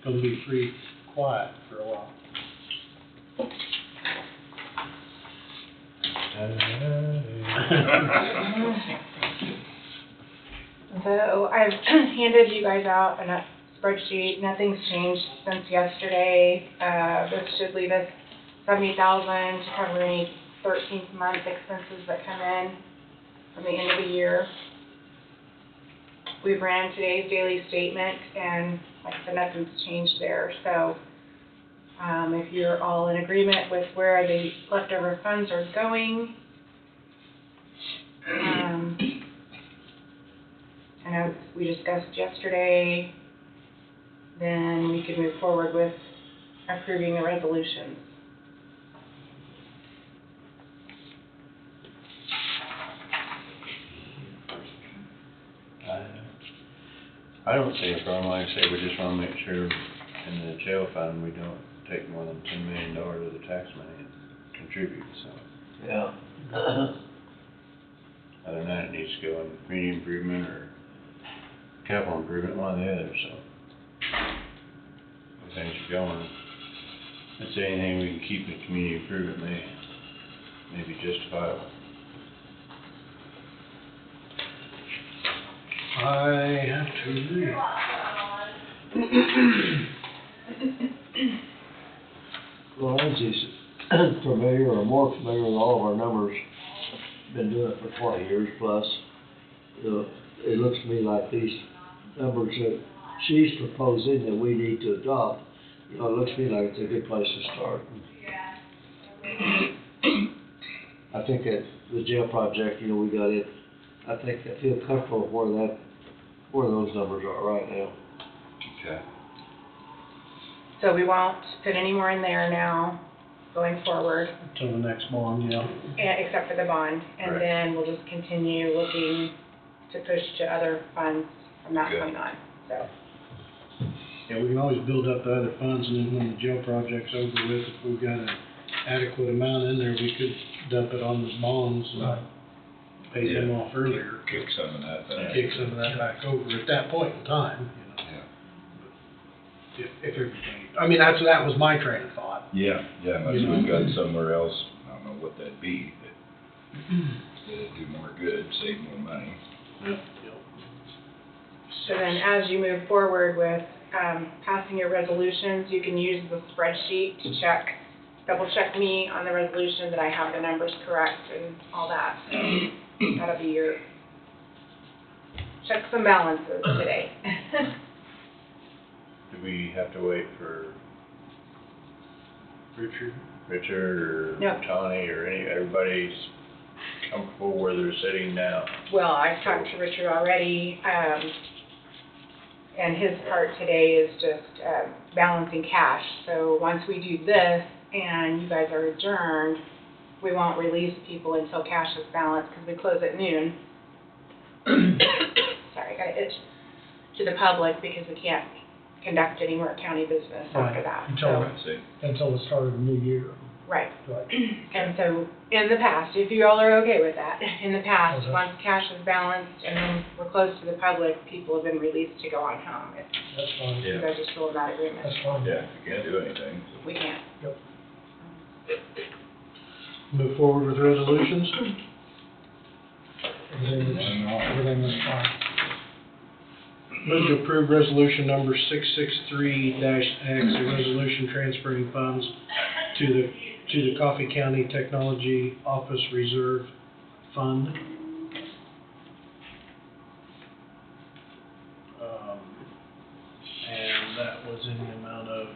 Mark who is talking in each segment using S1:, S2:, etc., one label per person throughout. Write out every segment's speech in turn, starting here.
S1: gonna be pretty quiet for a while.
S2: So I've handed you guys out a spreadsheet. Nothing's changed since yesterday. This should leave us $70,000 to cover any 13th month expenses that come in from the end of the year. We've ran today's daily statement, and like I said, nothing's changed there. So if you're all in agreement with where the leftover funds are going, and as we discussed yesterday, then we could move forward with approving the resolutions.
S3: I don't see a problem. Like I say, we just want to make sure in the jail fund we don't take more than $10 million of the tax money and contribute, so.
S4: Yeah.
S3: Other than that, it needs to go in community improvement or capital improvement, one or the other, so. If things are going, let's say anything we can keep in community improvement may be justifiable.
S1: I have to agree.
S4: Well, Lindsay's familiar or more familiar with all of our numbers, been doing it for 20 years plus. It looks to me like these numbers that she's proposing that we need to adopt, it looks to me like it's a good place to start. I think that the jail project, we got it, I think I feel comfortable where those numbers are right now.
S3: Okay.
S2: So we won't put any more in there now, going forward,
S1: Till the next bond, yeah.
S2: except for the bond. And
S3: Right.
S2: then we'll just continue looking to push to other funds from that
S3: Good.
S2: point on, so.
S1: Yeah, we can always build up the other funds, and then when the jail project's over with, if we've got an adequate amount in there, we could dump it on the bonds and pay them off earlier.
S5: Kick some of that back.
S1: Kick some of that back over at that point in time,
S5: Yeah.
S1: if everything, I mean, that was my train of thought.
S5: Yeah, unless
S1: You know.
S5: we've got somewhere else, I don't know what that'd be, but it'd do more good, save more money.
S2: So then as you move forward with passing your resolutions, you can use the spreadsheet to double check me on the resolution that I have the numbers correct and all that. So that'll be your checks and balances today.
S3: Do we have to wait for Richard or
S2: No.
S3: Tawny or everybody's comfortable where they're sitting now?
S2: Well, I've talked to Richard already, and his part today is just balancing cash. So once we do this and you guys are adjourned, we won't release people until cash is balanced because we close at noon. Sorry, I got an itch. To the public because we can't conduct any more county business after that.
S1: Until the start of the new year.
S2: Right.
S1: Right.
S2: And so, in the past, if you all are okay with that, in the past,
S1: Okay.
S2: once cash is balanced and then we're closed to the public, people have been released to go on home. If
S1: That's fine.
S2: you guys are still in that agreement,
S1: That's fine.
S5: Yeah, you can't do anything.
S2: we can't.
S1: Move forward with resolutions? Everything was fine. Move to approve resolution number 663-X, a resolution transferring funds to the Coffee County Technology Office Reserve Fund. And that was in the amount of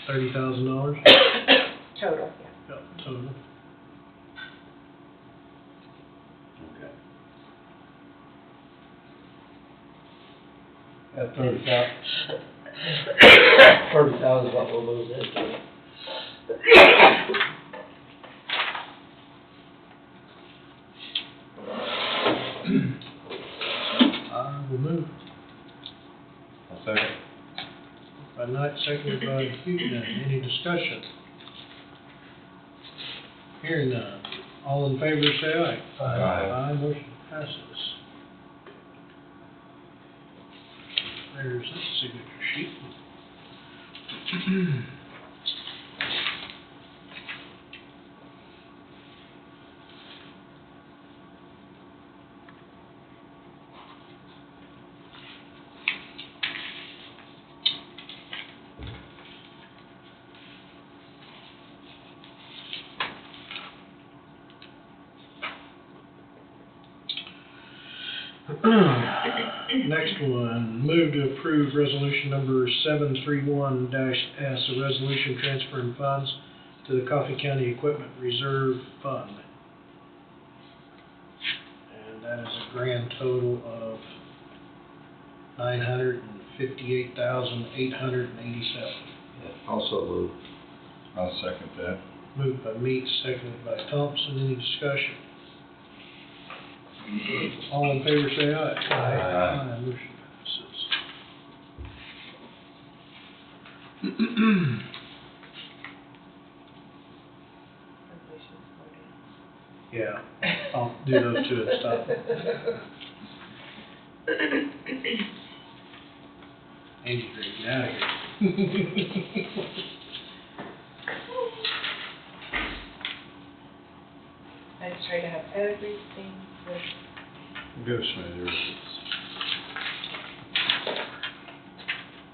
S1: $30,000?
S2: Total,
S1: Yep, total.
S3: Okay.
S4: At 30,000. 30,000 is what we'll lose into.
S1: I will move.
S3: I'll second.
S1: By Knight, seconded by Hughton. Any discussion? Hearing none. All in favor, say aye.
S5: Aye.
S1: Aye, motion passes. There's that signature sheet. Next one, move to approve resolution number 731-S, a resolution transferring funds to the Coffee County Equipment Reserve Fund. And that is a grand total of $958,887.
S4: Also move.
S5: I'll second that.
S1: Moved by Meeks, seconded by Thompson. Any discussion? All in favor say aye.
S5: Aye.
S1: Motion passes. Yeah, I'll do those two and stop. Andy, get out of here.
S2: I just try to have everything with.
S3: Go Smithers.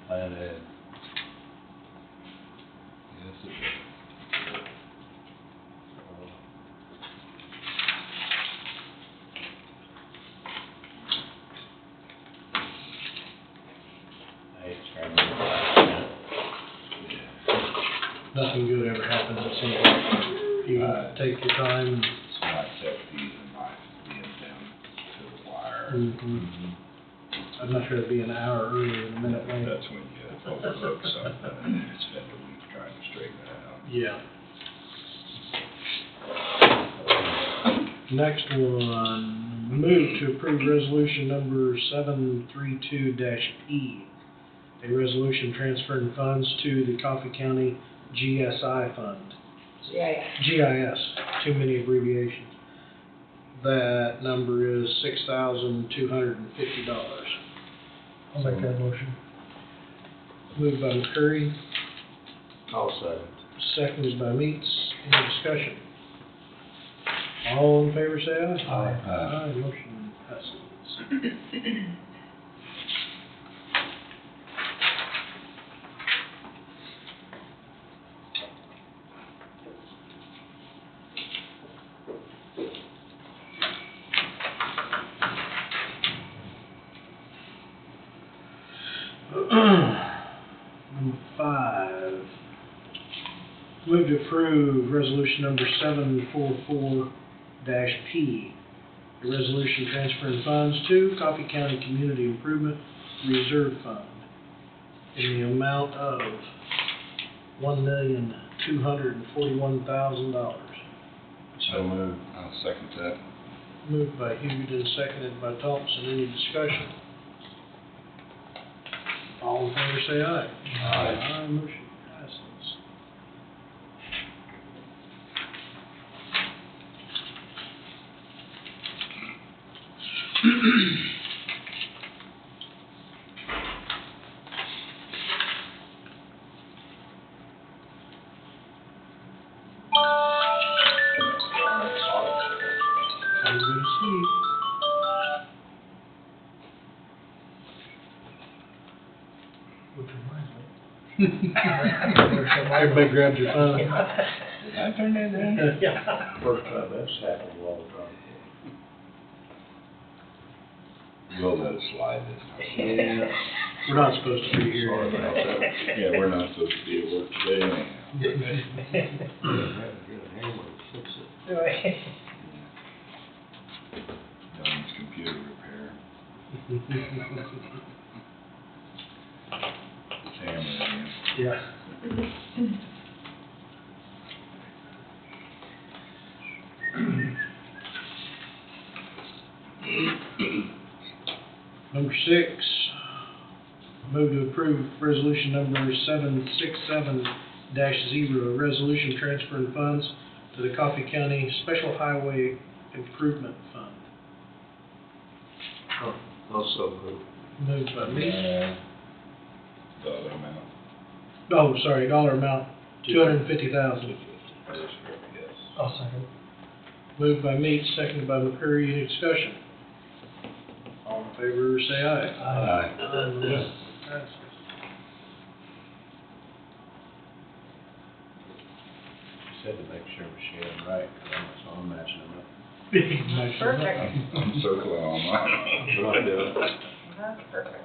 S3: Plan ahead.
S5: Yes, it
S3: I hate scrambling the last minute.
S1: Nothing good ever happens, it seems like. You take your time and.
S5: It's not set fees and not being down to the wire.
S1: I'd much rather be an hour earlier than a minute late.
S5: That's when you overlook something and spend a week trying to straighten it out.
S1: Yeah. Next one, move to approve resolution number 732-E, a resolution transferring funds to the Coffee County GSI Fund. GIS, too many abbreviations. That number is $6,250.
S4: I'll make that motion.
S1: Moved by McCurry,
S4: I'll second.
S1: seconded by Meeks. Any discussion? All in favor say aye.
S4: Aye.
S1: Motion passes. Number 5, move to approve resolution number 744-P, a resolution transferring funds to Coffee County Community Improvement Reserve Fund in the amount of $1,241,000.
S3: So moved.
S5: I'll second that.
S1: Moved by Huguet, seconded by Thompson. Any discussion? All in favor say aye.
S5: Aye.
S1: Motion passes. Time to go to sleep.
S4: Which reminds me.
S1: Everybody grabbed your phone.
S5: Did I turn that down?
S1: Yeah.
S4: First time that's happened a long time.
S5: We'll let it slide this time.
S1: We're not supposed to be here.
S4: Sorry about that.
S5: Yeah, we're not supposed to be at work today anyhow.
S4: Had to get a hammer to fix it.
S5: Don's computer repair. It's hammering again.
S1: Yeah. Number 6, move to approve resolution number 767-0, a resolution transferring funds to the Coffee County Special Highway Improvement Fund.
S4: Also move.
S1: Moved by me,
S5: Dollar amount.
S1: Oh, sorry, dollar amount, $250,000.
S5: Yes.
S6: I'll second.
S1: Moved by Meeks, seconded by McCreary, any discussion? All in favor, say aye.
S5: Aye.
S1: Motion passes.
S3: Said to make sure she had them right, so I'm matching them up.
S2: Perfect.
S5: I'm circling on mine.
S3: That's what I'm doing.
S2: That's perfect.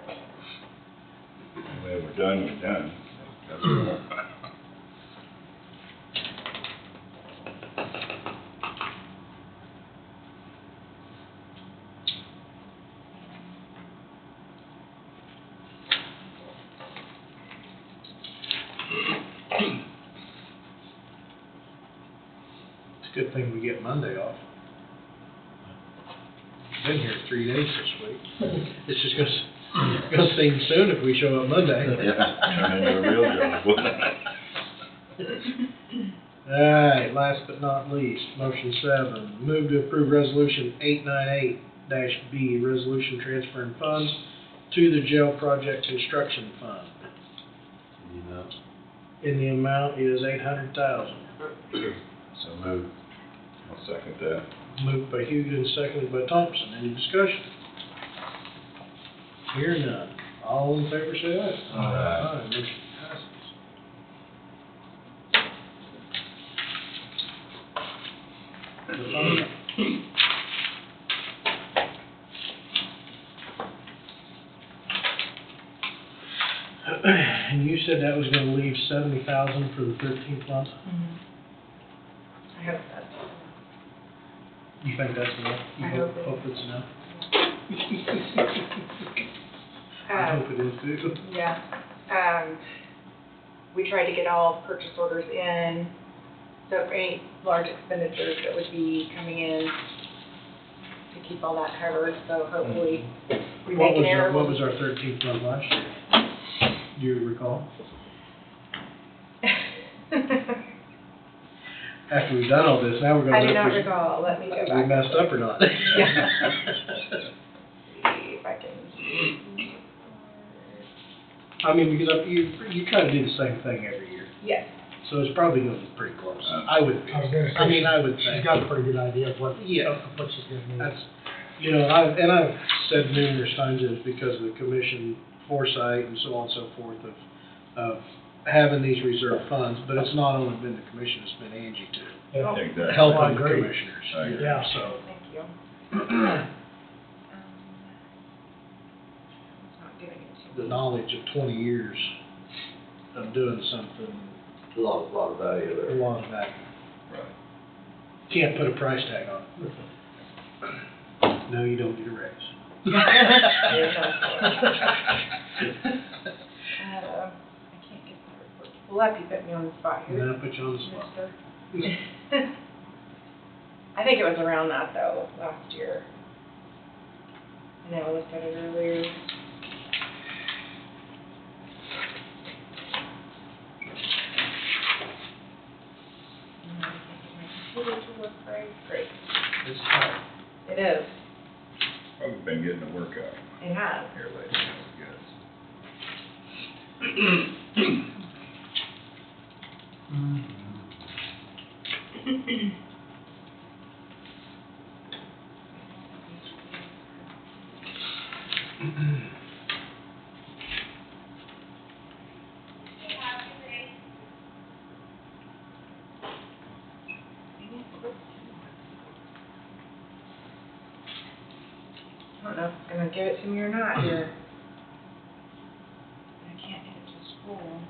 S5: When we're done, we're done. That's all.
S1: It's a good thing we get Monday off. Been here 3 days this week. It's just gonna seem soon if we show up Monday.
S5: Turn into a real job, wouldn't it?
S1: Alright, last but not least, motion 7, move to approve resolution 898-B, resolution transferring funds to the jail project construction fund.
S3: You know,
S1: And the amount is $800,000.
S3: so move.
S5: I'll second that.
S1: Moved by Hugo, seconded by Thompson. Any discussion? Hear none. All in favor, say aye.
S5: Aye.
S1: Motion passes. The final. And you said that was gonna leave 70,000 for the 13th month?
S2: I hope that's.
S1: You think that's enough? You
S2: I
S1: hope
S2: hope it
S1: it's enough? I hope it is too.
S2: Yeah, we tried to get all purchase orders in, so any large expenditures that would be coming in to keep all that covered, so hopefully we make an error.
S1: What was our 13th month last year? Do you recall? After we've done all this, now we're gonna.
S2: I do not recall, let me go
S1: We
S2: back.
S1: messed up or not?
S2: Yeah. See if I can.
S1: I mean, because you try to do the same thing every year,
S2: Yes,
S1: so it's probably gonna be pretty close. I would,
S6: I was gonna say.
S1: I mean, I would
S6: She's
S1: think.
S6: got a pretty good idea of what,
S1: Yeah.
S6: of what she's gonna need.
S1: That's, you know, I've said numerous times it's because of the commission foresight and so on and so forth of having these reserve funds, but it's not only been the commission, it's been Angie too.
S6: Yeah.
S5: I think that.
S1: Helping
S6: I
S1: the
S6: agree.
S1: commissioners,
S5: I agree.
S6: Yeah.
S1: so.
S2: thank you. It's not giving it to
S1: The
S2: me.
S1: knowledge of 20 years of doing something,
S4: A lot of value
S1: a
S4: there.
S1: lot of that,
S5: Right.
S1: can't put a price tag on it. No, you don't get a raise.
S2: I can't get the report. We'll have you put me on the spot
S1: And
S2: here,
S1: then I put you on the spot.
S2: mister. I think it was around that though, last year. I know I looked at it earlier. I can't get my computer to work right. Great.
S1: It's hard.
S2: It is.
S5: Probably been getting a workout
S2: It has.
S5: here lately, I guess.
S2: I don't know if it's gonna give it to me or not here. I can't get it to scroll.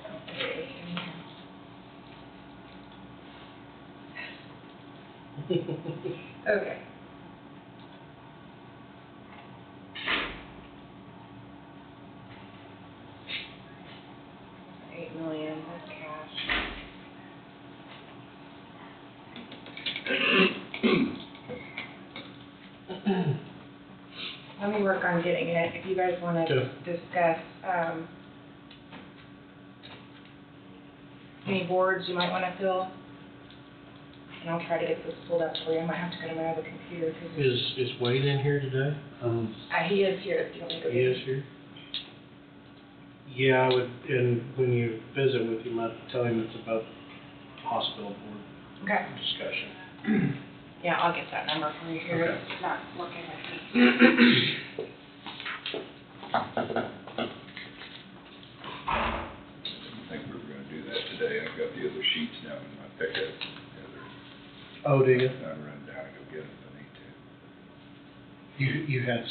S2: Oh, there it is in here. Okay. $8 million, that's cash. Let me work on getting it, if you guys wanna
S1: Okay.
S2: discuss, any boards you might wanna fill. And I'll try to get this pulled up for you, I might have to go to my other computer, cause
S1: Is Wade in here today?
S2: he is here, if you want me to go
S1: He
S2: get
S1: is
S2: him.
S1: here? Yeah, I would, and when you visit with him, I'd tell him it's about hospital board
S2: Okay.
S1: discussion.
S2: Yeah, I'll get that number for you here.
S1: Okay.
S2: It's not working with me.
S5: I think we were gonna do that today. I've got the other sheets now in my pickup.
S1: Oh, do you?
S5: I'll run down and go get them if I need to.
S1: You had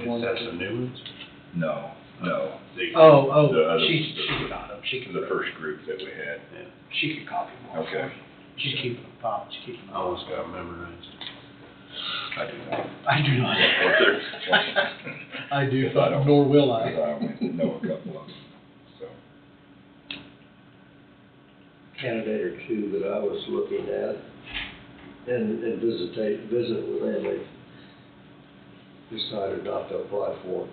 S1: one.
S3: Is that some new ones?
S5: No, no.
S1: Oh,
S5: The other
S1: she
S5: ones,
S1: got them, she can,
S5: The first group that we had.
S1: she could copy them all.
S5: Okay.
S1: She's keeping them popped, she's keeping them.
S3: I almost got them memorized.
S5: I do not.
S1: I do not. I do,
S5: Because I don't-
S1: nor will
S5: because
S1: I.
S5: I only know a couple of them, so.
S4: Candidate or two that I was looking at and visit with them, they decided not to apply for it.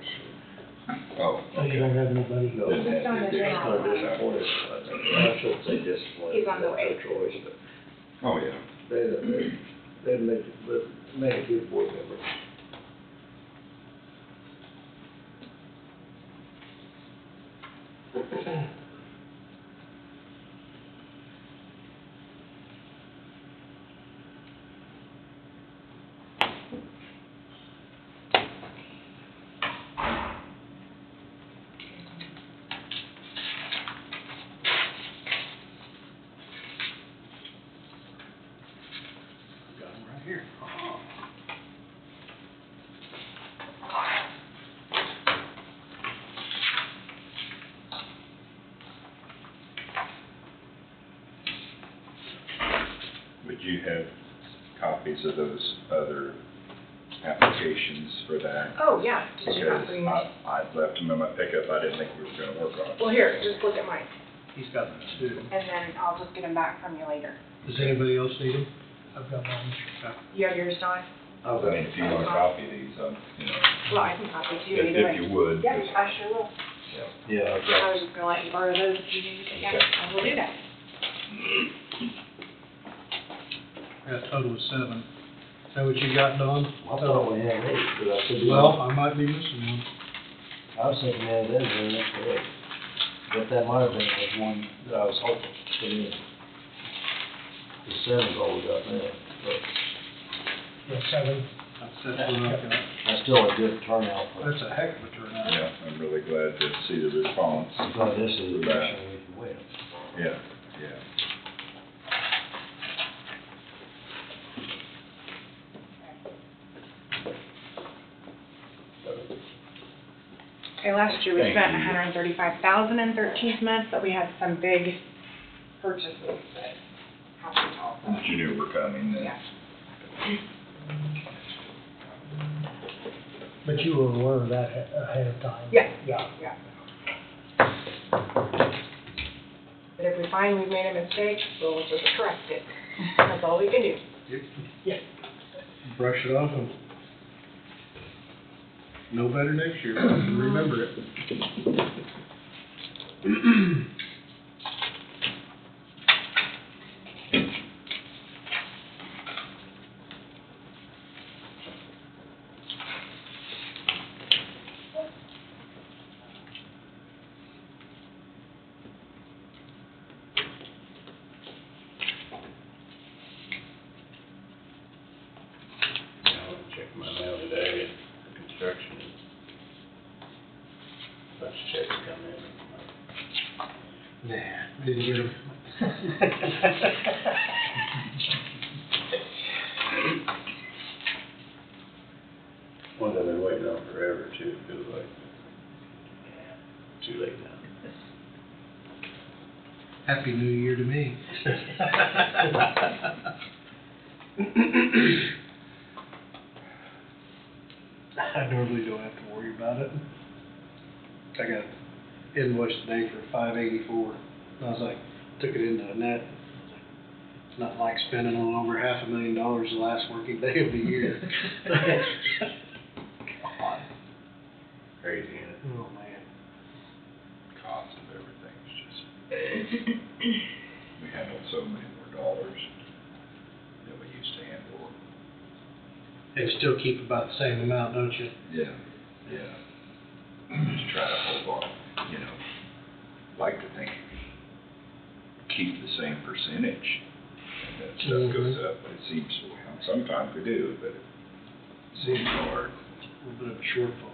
S5: Oh,
S6: Oh, you don't have anybody?
S4: No,
S5: Didn't
S2: It's on
S5: have
S2: the
S5: to.
S2: draft.
S4: kind of disappointed. I shouldn't say disappointed.
S2: He's on the way.
S4: That's their choice, but
S5: Oh, yeah.
S4: they made a good board member.
S1: Got them right here.
S5: Would you have copies of those other applications for that?
S2: Oh, yeah, did you not
S5: Because
S2: bring?
S5: I left them in my pickup. I didn't think we were gonna work on it.
S2: Well, here, just look at mine,
S1: He's got them too.
S2: and then I'll just get them back from you later.
S1: Does anybody else need them?
S6: I've got mine.
S2: You have yours, Dawn?
S5: I mean, if you want to copy these, you know,
S2: Well, I can copy too, either way.
S5: if you would.
S2: Yep,
S5: 'cause-
S2: I sure will.
S4: Yeah, I've
S2: I
S4: got,
S2: was just gonna let you borrow those if you need it, yeah,
S5: Okay.
S2: I will do that.
S1: Got a total of 7. Is that what you got, Don?
S4: I thought we had 8, but I could be
S1: Well,
S4: wrong.
S1: I might be missing one.
S4: I was thinking that is, and that's correct. But that might have been the one that I was hoping to put in. The 7's all we got now, but
S6: Yeah, 7.
S1: That's what I've got.
S4: that's still a good turnout for,
S1: That's a heck of a turnout.
S5: Yeah, I'm really glad to see the response.
S4: I'm glad this is the direction we can win.
S5: Yeah, yeah.
S2: Okay, last year we
S5: Thank
S2: spent
S5: you.
S2: $135,000 in 13 months, but we had some big purchases that happened also.
S5: That you knew were coming then.
S2: Yeah.
S6: But you were aware of that ahead of time?
S2: Yeah.
S6: Yeah.
S2: Yeah. But if we find we've made a mistake, we'll just correct it. That's all we can do.
S6: Yeah.
S1: Brush it off and no better next year. Remember it.
S3: I'll check my mail today, construction. Bunch of checks come in.
S1: Nah, didn't get 'em.
S3: Ones I've been waiting on forever too, it feels like. Too late now.
S1: Happy New Year to me. I normally don't have to worry about it. I got invoice today for $584. I was like, took it into Annette. It's not like spending on over $500,000 the last working day of the year. God.
S3: Crazy, ain't it?
S1: Oh, man.
S5: Cost of everything's just, we handle so many more dollars than we used to handle.
S1: And you still keep about the same amount, don't you?
S5: Yeah, yeah. Just try to hold on, you know, like to think, keep the same percentage, and that stuff goes up, but it seems, sometimes we do, but it seems hard.
S1: A little bit of a shortfall.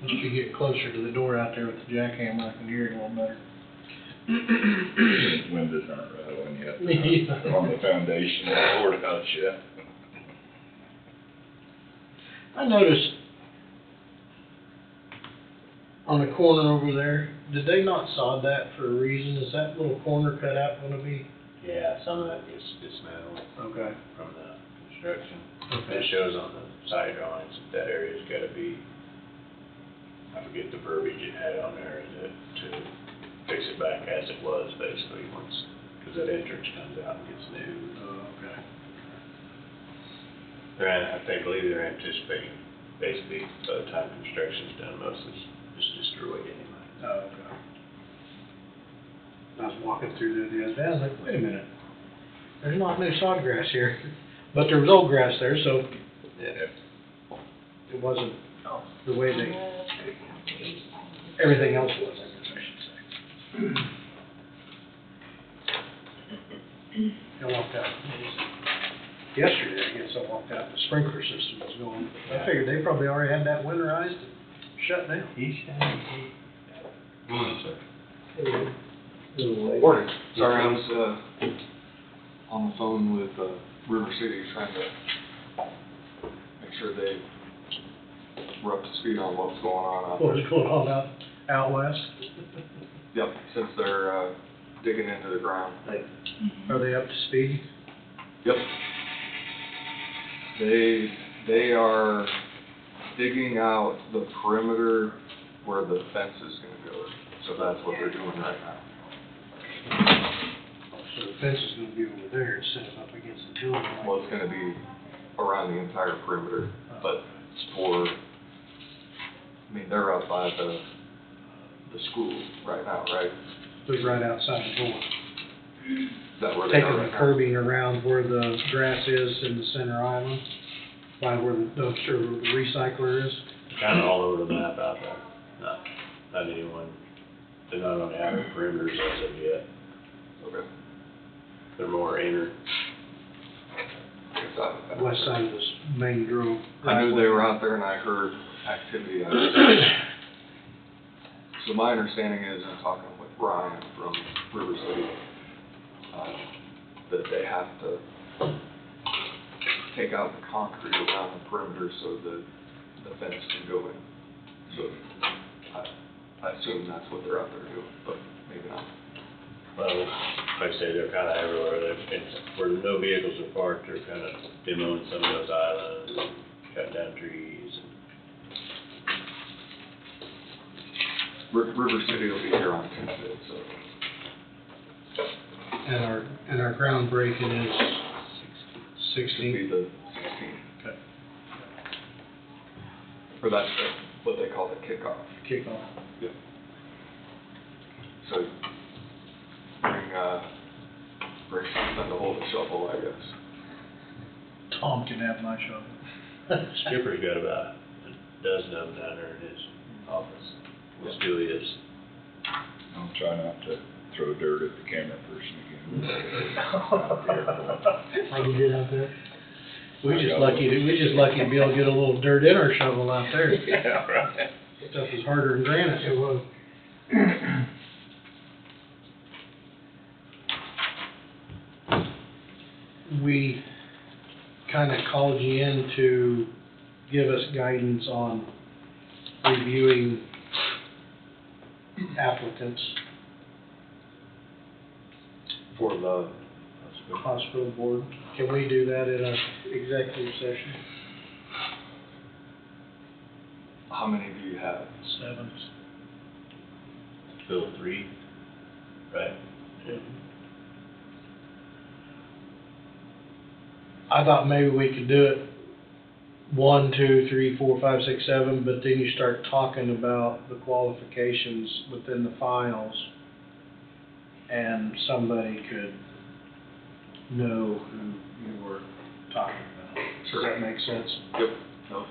S1: Once you get closer to the door out there with the jackhammer, I can hear it a little better.
S5: Windows aren't rattling yet, on the foundation of the courthouse yet.
S1: I noticed on the corner over there, did they not sod that for a reason? Is that little corner cut out gonna be?
S3: Yeah, some of that gets dismantled
S1: Okay.
S3: from the construction.
S1: Okay.
S3: It shows on the side drawings that that area's gotta be, I forget the verbiage it had on there, to fix it back as it was basically once, cause that entrance comes out and gets new.
S1: Oh, okay.
S3: I believe they're anticipating, basically, by the time construction's done, most of it's just destroyed anyway.
S1: Oh, okay. I was walking through there the other day, I was like, wait a minute, there's not new sod grass here, but there was old grass there, so
S3: Yeah.
S1: it wasn't the way everything else was, I guess I should say. I walked out, yesterday, I guess I walked out, the sprinkler system was going, I figured they probably already had that winterized and shut down.
S7: Morning. Sorry, I was, on the phone with, River City trying to make sure they were up to speed on what was going on out
S1: What
S7: there.
S1: was going on out west?
S7: Yep, since they're, digging into the ground.
S1: Are they up to speed?
S7: Yep. They are digging out the perimeter where the fence is gonna go. So that's what they're doing right now.
S1: So the fence is gonna be over there instead of up against the building. like-
S7: Well, it's gonna be around the entire perimeter, but it's for, I mean, they're up by the school right now, right?
S1: They're right outside the door.
S7: Is that where they
S1: Taking
S7: are
S1: the
S7: right now?
S1: curbing around where the grass is in the center island, by where the dumpster, where the recycler is.
S3: Kinda all over the map out there. Not anyone, they're not on the outer perimeters as of yet.
S7: Okay.
S3: They're more inner.
S7: I guess I-
S1: West side of this main drove.
S7: I knew they were out there and I heard activity. out there. So my understanding is, I'm talking with Brian from River City, that they have to take out the concrete around the perimeter so that the fence can go in. So I assume that's what they're out there doing, but maybe not.
S3: Well, like I say, they're kinda everywhere. Where no vehicles are parked, they're kinda demoing some of those islands, cutting down trees.
S7: River City will be here on Tuesday, so.
S1: And our groundbreaking is
S7: Should
S1: 16th.
S7: be the 16th.
S1: Okay.
S7: Or that's what they call the kickoff.
S1: Kickoff.
S7: Yep. So bring something to hold the shovel, I guess.
S1: Tom can have my shovel.
S3: Skipper's got about a dozen of them down there in his office. Well, still is.
S5: I'll try not to throw dirt at the camera person again.
S1: Like you did out there? We're just lucky to be able to get a little dirt in our shovel out there.
S5: Yeah, right.
S1: Stuff is harder than granite. It was. We kinda called you in to give us guidance on reviewing applicants
S7: For the,
S1: hospital board. Can we do that in a executive session?
S7: how many do you have?
S1: 7.
S3: Fill 3, right?
S1: I thought maybe we could do it 1, 2, 3, 4, 5, 6, 7, but then you start talking about the qualifications within the files, and somebody could know who you were talking about.
S7: Sure.
S1: Does that make sense?
S7: Yep, no.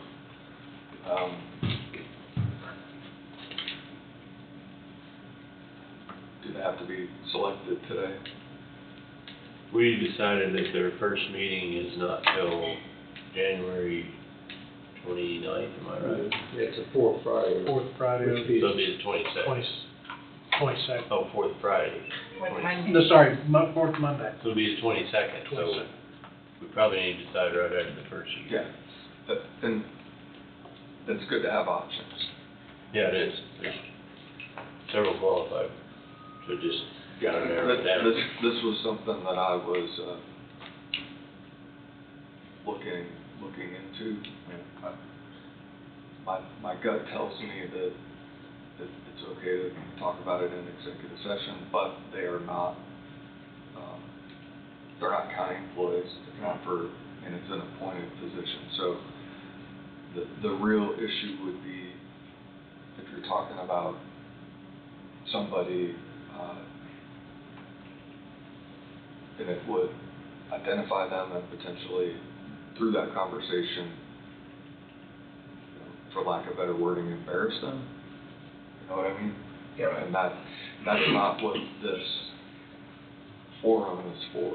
S7: Do they have to be selected today?
S3: We decided that their first meeting is not till January 29th, am I right?
S4: It's a fourth Friday.
S1: Fourth Friday
S4: Which
S1: of
S4: be-
S3: So it'll be the 22nd.
S1: 22nd.
S3: Oh, fourth Friday.
S2: With Monday.
S1: No, sorry, fourth Monday.
S3: So it'll be the 22nd, so
S1: 22nd.
S3: we probably need to decide right after the first year.
S7: Yeah, and it's good to have options.
S3: Yeah, it is. There's several qualified, so just gotta narrow it down.
S7: This was something that I was, looking into. My gut tells me that it's okay to talk about it in executive session, but they are not, they're not county employees, they're not for, and it's an appointed position. So the real issue would be if you're talking about somebody, then it would identify them and potentially, through that conversation, you know, for lack of better wording, embarrass them. You know what I mean?
S4: Yeah.
S7: And that's not what this forum is for.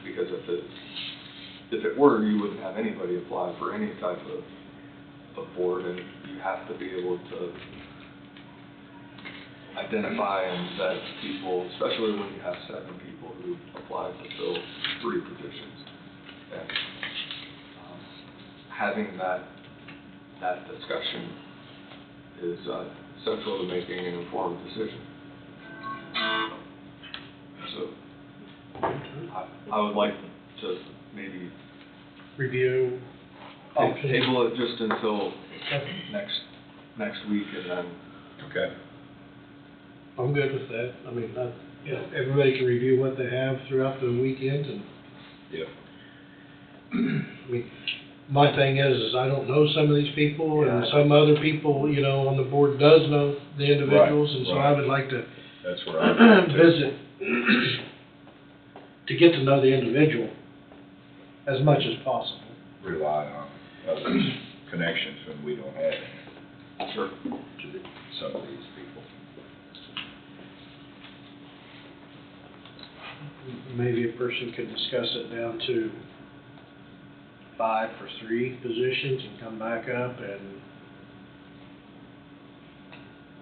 S7: Because if it were, you wouldn't have anybody apply for any type of board, and you have to be able to identify and vet people, especially when you have 7 people who applied to fill 3 positions. And having that discussion is central to making an informed decision. So I would like to maybe
S1: Review options.
S7: table it just until next week, and then
S5: Okay.
S1: I'm good with that. I mean, you know, everybody can review what they have throughout the weekend and,
S5: Yep.
S1: I mean, my thing is I don't know some of these people and
S7: Yeah.
S1: some other people, you know, on the board does know the individuals, and so I
S5: right.
S1: would like to
S5: That's where I'm.
S1: visit, to get to know the individual as much as possible.
S5: Rely on others' connections when we don't have any
S7: sure.
S5: to some of these people.
S1: Maybe a person could discuss it down to 5 for 3 positions and come back up, and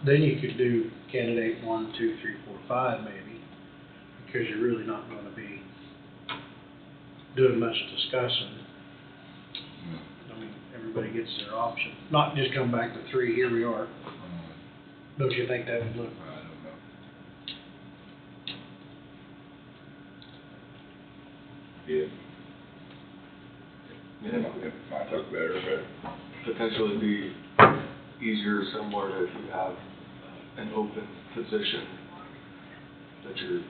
S1: then you could do candidate 1, 2, 3, 4, 5 maybe, because you're really not gonna be doing much discussing. I mean, everybody gets their option, not just come back to 3, here we are. Don't you think that would look?
S5: I don't know. Yeah. It might look better, but
S7: Potentially be easier, similar to if you have an open position that you're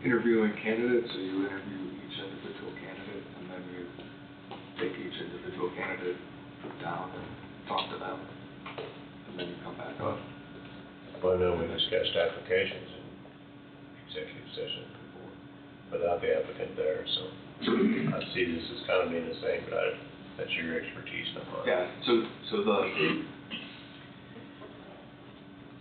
S7: interviewing candidates, so you interview each individual candidate, and then you take each individual candidate down and talk to them, and then you come back up.
S3: Well, I know we discussed applications in executive session before, without the applicant there, so I see this as kind of being the same, but that's your expertise, not mine.
S7: Yeah, so the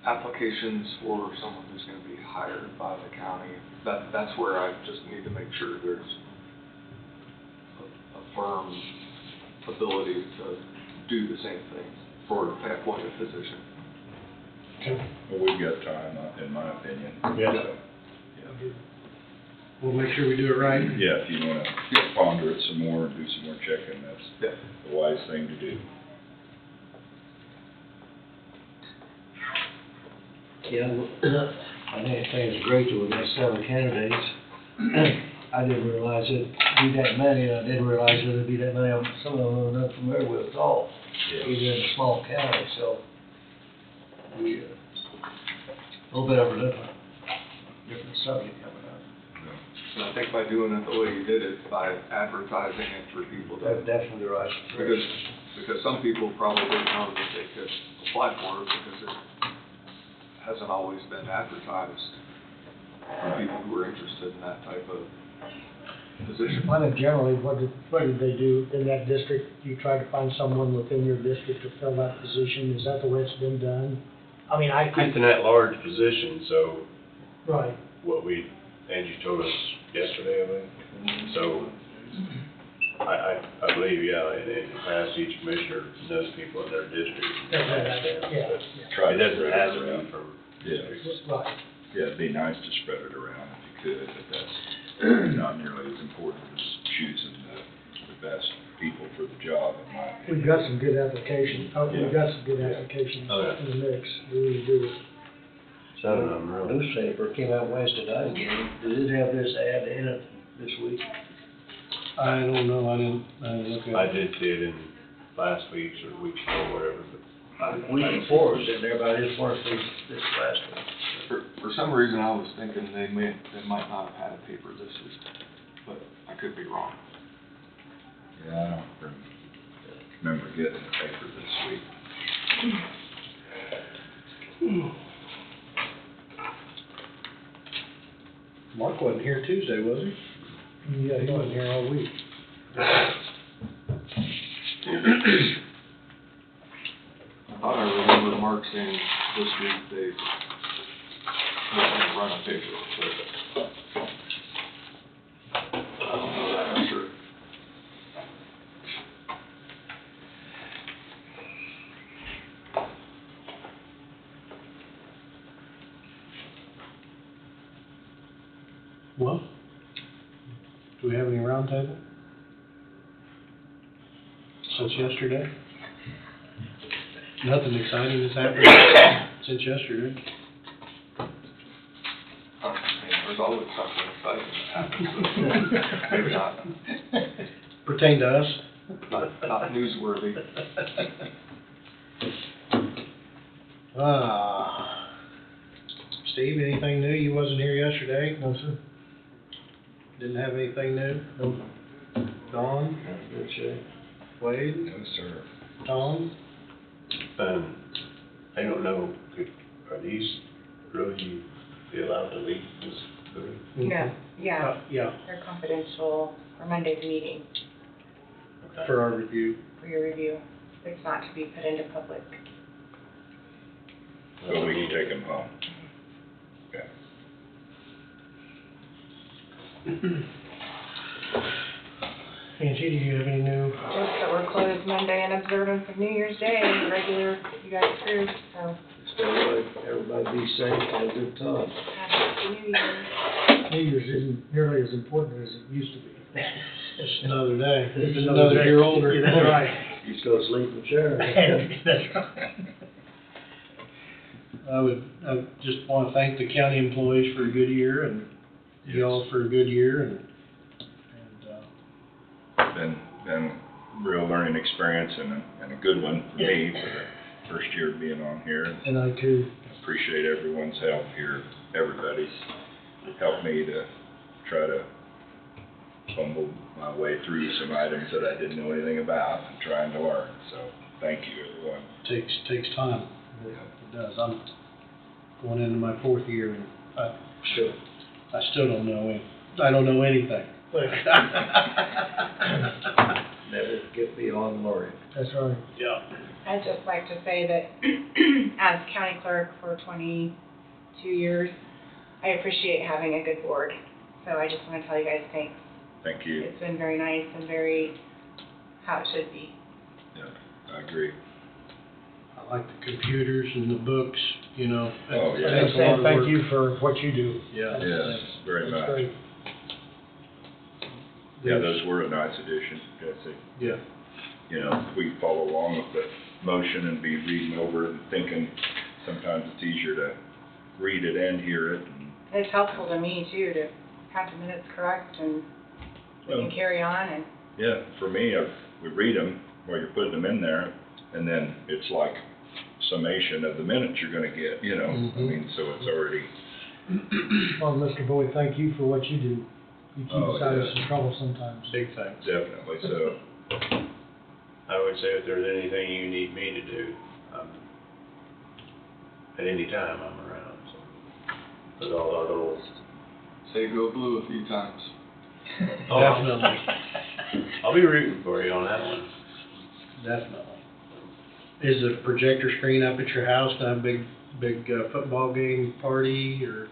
S7: applications for someone who's gonna be hired by the county, that's where I just need to make sure there's a firm ability to do the same thing for an appointed position.
S5: well, we've got time, in my opinion.
S3: Yeah.
S5: So,
S1: We'll make sure we do it right.
S5: yeah, if you wanna ponder it some more and do some more checking, that's
S7: Yeah.
S5: the wise thing to do.
S4: Yeah, I think it's great that we got 7 candidates. I didn't realize it'd be that many, and I didn't realize there'd be that many, some of them I'm not familiar with at all,
S5: Yeah.
S4: even in a small county, so we, a little bit of a different subject coming up.
S7: And I think by doing it the way you did it, by advertising it for people
S4: That's
S7: to,
S4: definitely right.
S7: because some people probably didn't know that they could apply for it because it hasn't always been advertised for people who are interested in that type of position.
S6: Well, and generally, what did they do in that district? You try to find someone within your district to fill that position, is that the way it's been done? I mean, I
S3: It's
S6: could,
S3: an at-large position, so
S6: right,
S3: what Angie told us yesterday, I think. So, I believe, yeah, in the past, each commissioner knows people in their district.
S6: yeah, yeah,
S5: Try
S3: It
S5: to
S3: doesn't
S5: spread
S3: have
S5: it
S3: to
S5: around.
S3: be from
S5: Yeah.
S3: districts.
S6: right.
S5: Yeah, it'd be nice to spread it around if you could, but that's not nearly as important as choosing the best people for the job, in my opinion.
S6: We've got some good applications,
S5: Yeah.
S6: we've got some good applications
S3: Oh, yeah.
S6: in the mix, we really do.
S4: So,
S3: Really.
S4: newspaper came out Wednesday night, did it have this ad in it this week?
S1: I don't know, I didn't look at it.
S3: I did see it in last week's or week's before, whatever, but.
S4: Week before, it was in there, but I just wanted to see this last one.
S7: For some reason, I was thinking they might not have had a paper this week, but I could be wrong.
S5: Yeah, I don't remember getting the paper this week.
S1: Mark wasn't here Tuesday, was he?
S6: Yeah, he wasn't here all week.
S7: I thought I remembered Mark saying this week they were gonna run a paper, but I don't know that for sure.
S1: Well, do we have any roundtable? Since yesterday? Nothing exciting has happened since yesterday.
S7: There's always something exciting that happens, but maybe not
S1: Pertain to us?
S7: newsworthy.
S1: Steve, anything new? You wasn't here yesterday?
S6: No, sir.
S1: Didn't have anything new?
S6: Nope.
S1: Don?
S4: Good shape.
S1: Wade?
S5: No, sir.
S1: Tom?
S3: I don't know, are these really allowed to leak this building?
S2: No, yeah,
S1: Yeah,
S2: they're confidential for Monday's meeting
S3: Okay.
S1: for our review.
S2: for your review. It's not to be put into public.
S5: So we can take them home. Okay.
S1: Angie, do you have any new?
S2: Just that we're closed Monday in observance of New Year's Day, regular, you guys approved, so
S4: Stay away, everybody be safe, have a good time.
S2: happy New Year.
S6: New Year's isn't nearly as important as it used to be.
S1: Just another day.
S6: It's
S1: Just another year older.
S6: Yeah, that's right.
S4: You just go to sleep and share.
S6: That's right.
S1: I just want to thank the county employees for a good year and y'all for a good year and
S5: Been a real learning experience and a good one for me for the first year of being on here.
S6: And I too.
S5: Appreciate everyone's help here. Everybody's helped me to try to fumble my way through some items that I didn't know anything about and trying to learn. So thank you, everyone.
S1: takes time. It does. I'm going into my fourth year and I still don't know I don't know anything.
S4: Never get beyond learning.
S6: That's right.
S1: Yeah.
S2: I'd just like to say that as county clerk for 22 years, I appreciate having a good board. So I just want to tell you guys thanks.
S5: Thank you.
S2: It's been very nice and very how it should be.
S5: Yeah, I agree.
S1: I like the computers and the books, you know.
S5: Oh, yeah.
S1: It takes a lot
S6: And
S1: of
S6: thank
S1: work.
S6: you for what you do.
S1: Yeah.
S5: Yes, very
S6: That's
S5: much.
S6: great.
S5: Yeah, those were a nice addition, Jesse.
S1: Yeah.
S5: You know, if we follow along with the motion and be reading over it and thinking, sometimes it's easier to read it and hear it. And
S2: It's helpful to me too to have the minutes correct and we can carry on and
S5: yeah, for me, we read them while you're putting them in there, and then it's like summation of the minutes you're gonna get, you know? I mean, so it's already,
S6: Well, Mr. Boyd, thank you for what you do. You keep
S5: Oh,
S6: us out of
S5: yeah.
S6: some trouble sometimes.
S1: Big thanks.
S5: definitely so.
S3: I would say if there's anything you need me to do, at any time I'm around, so. With all our little
S7: say go blue a few times.
S1: Definitely,
S3: I'll be rooting for you on that one.
S1: definitely. Is the projector screen up at your house, to have a big football game party, or,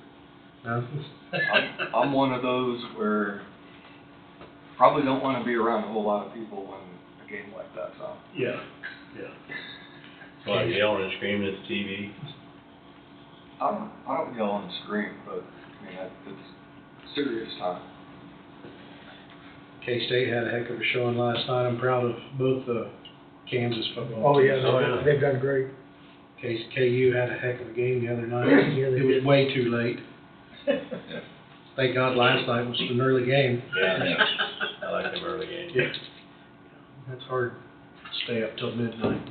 S1: no?
S7: I'm one of those where probably don't wanna be around a whole lot of people when a game like that's on.
S1: Yeah, yeah.
S3: Like yelling and screaming at the TV.
S7: I don't yell and scream, but, I mean, it's serious time.
S1: K-State had a heck of a showing last night. I'm proud of both the Kansas football
S6: Oh,
S1: teams.
S6: yeah, they've done great.
S1: KU had a heck of a game the other night.
S6: Yeah, they
S1: It was
S6: did.
S1: way too late. Thank God last night was an early game.
S3: Yeah, I like them early games.
S1: Yeah. That's hard to stay up till midnight.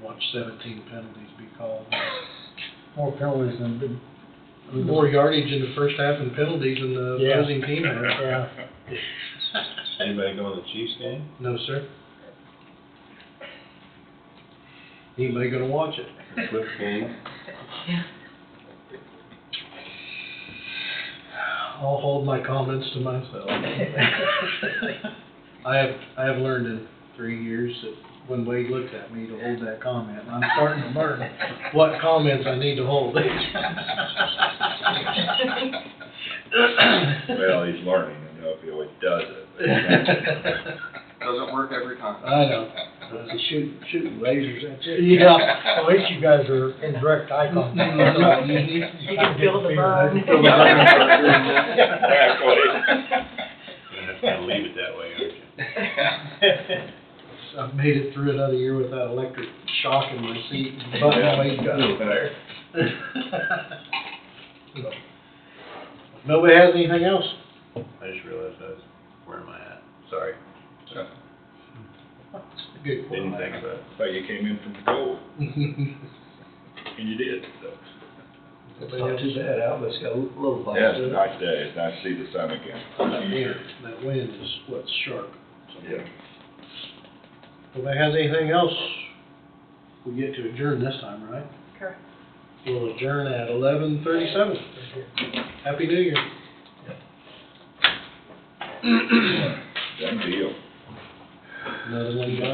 S1: Watch 17 penalties be called.
S6: More penalties than been.
S1: More yardage in the first half and penalties than the
S6: Yeah.
S1: opposing team had.
S6: Yeah.
S3: Anybody going to the Chiefs game?
S1: No, sir. Anybody gonna watch it?
S3: The Swift game?
S1: I'll hold my comments to myself. I have learned in 3 years that when Wade looks at me to hold that comment, I'm starting to learn what comments I need to hold.
S5: Well, he's learning, and I hope he always does it.
S7: Doesn't work every time.
S1: I know.
S4: Shooting lasers at you.
S1: Yeah.
S6: At least you guys are in direct eye contact.
S2: You can feel the bug.
S5: Exactly.
S3: You're gonna leave it that way, aren't you?
S1: I've made it through another year without electric shock in my seat. But Wade got it there. Nobody has anything else?
S3: I just realized I was wearing my hat. Sorry.
S1: Good
S3: Didn't
S1: point.
S3: think about it.
S5: Thought you came in from the cold, and you did, so.
S4: It's not too bad out, but it's got a little bite
S5: Yeah,
S4: to
S5: it's a
S4: it.
S5: nice day, it's nice to see the sun again.
S1: That wind is what's sharp.
S5: Yeah.
S1: Nobody has anything else? We get to adjourn this time, right?
S2: Correct.
S1: We'll adjourn at 11:37. Happy New Year.
S5: Done deal.
S1: Another one, guys.